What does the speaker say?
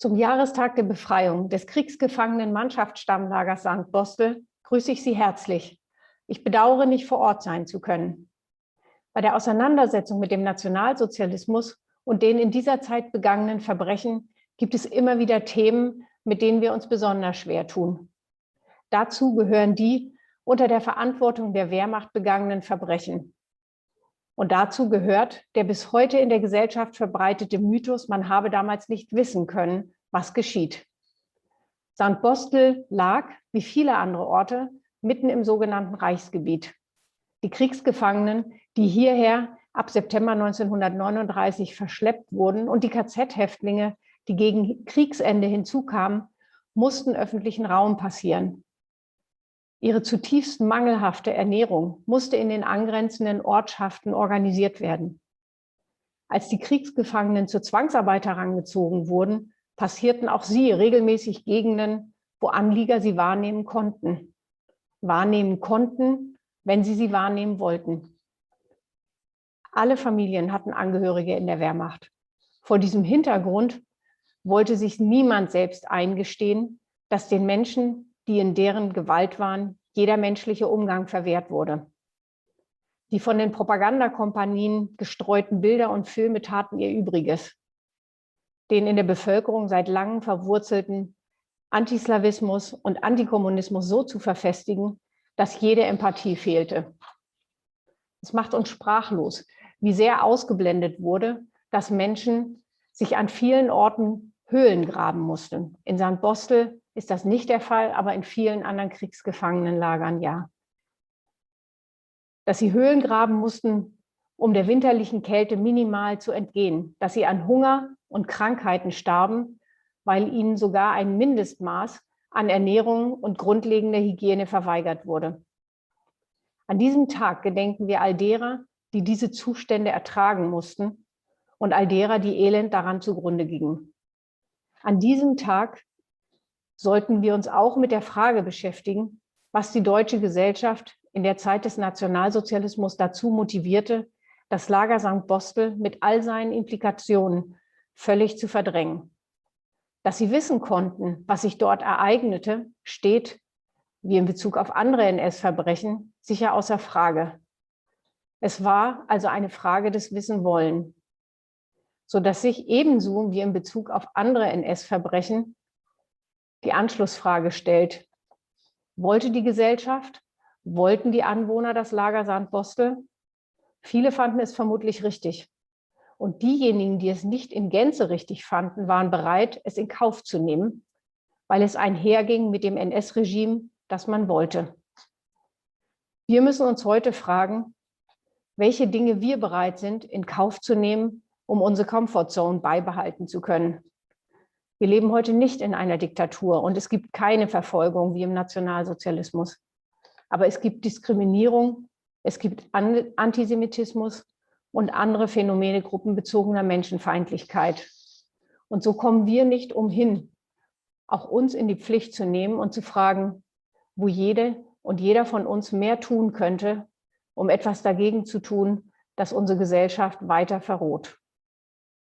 Zum Jahrestag der Befreiung des kriegsgefangenen Mannschaftsstammlagers St. Bostel grüße ich Sie herzlich. Ich bedauere, nicht vor Ort sein zu können. Bei der Auseinandersetzung mit dem Nationalsozialismus und den in dieser Zeit begangenen Verbrechen gibt es immer wieder Themen, mit denen wir uns besonders schwer tun. Dazu gehören die unter der Verantwortung der Wehrmacht begangenen Verbrechen. Und dazu gehört der bis heute in der Gesellschaft verbreitete Mythos, man habe damals nicht wissen können, was geschieht. St. Bostel lag, wie viele andere Orte, mitten im sogenannten Reichsgebiet. Die Kriegsgefangenen, die hierher ab September 1939 verschleppt wurden, und die KZ-Häftlinge, die gegen Kriegsende hinzukamen, mussten öffentlichen Raum passieren. Ihre zutiefst mangelhafte Ernährung musste in den angrenzenden Ortschaften organisiert werden. Als die Kriegsgefangenen zur Zwangsarbeit herangezogen wurden, passierten auch sie regelmäßig Gegenden, wo Anlieger sie wahrnehmen konnten. Wahrnehmen konnten, wenn sie wahrnehmen wollten. Alle Familien hatten Angehörige in der Wehrmacht. Vor diesem Hintergrund wollte sich niemand selbst eingestehen, dass den Menschen, die in deren Gewalt waren, jeder menschliche Umgang verwehrt wurde. Die von den Propagandakompanien gestreuten Bilder und Filme taten ihr Übriges. Den in der Bevölkerung seit langem verwurzelten Antislawismus und Antikommunismus so zu verfestigen, dass jede Empathie fehlte. Es macht uns sprachlos, wie sehr ausgeblendet wurde, dass Menschen sich an vielen Orten Höhlen graben mussten. In St. Bostel ist das nicht der Fall, aber in vielen anderen Kriegsgefangenenlagern ja. Dass sie Höhlen graben mussten, um der winterlichen Kälte minimal zu entgehen, dass sie an Hunger und Krankheiten starben, weil ihnen sogar ein Mindestmaß an Ernährung und grundlegender Hygiene verweigert wurde. An diesem Tag gedenken wir all derer, die diese Zustände ertragen mussten, und all derer, die elend daran zugrunde gingen. An diesem Tag sollten wir uns auch mit der Frage beschäftigen, was die deutsche Gesellschaft in der Zeit des Nationalsozialismus dazu motivierte, das Lager St. Bostel mit all seinen Implikationen völlig zu verdrängen. Dass sie wissen konnten, was sich dort ereignete, steht, wie in Bezug auf andere NS-Verbrechen, sicher außer Frage. Es war also eine Frage des Wissenwollen, sodass sich ebenso wie in Bezug auf andere NS-Verbrechen die Anschlussfrage stellt: Wollte die Gesellschaft, wollten die Anwohner das Lager St. Bostel? Viele fanden es vermutlich richtig. Und diejenigen, die es nicht in Gänze richtig fanden, waren bereit, es in Kauf zu nehmen, weil es einherging mit dem NS-Regime, das man wollte. Wir müssen uns heute fragen, welche Dinge wir bereit sind, in Kauf zu nehmen, um unsere Comfortzone beibehalten zu können. Wir leben heute nicht in einer Diktatur und es gibt keine Verfolgung wie im Nationalsozialismus. Aber es gibt Diskriminierung, es gibt Antisemitismus und andere Phänomene gruppenbezogener Menschenfeindlichkeit. Und so kommen wir nicht umhin, auch uns in die Pflicht zu nehmen und zu fragen, wo jede und jeder von uns mehr tun könnte, um etwas dagegen zu tun, dass unsere Gesellschaft weiter verroht.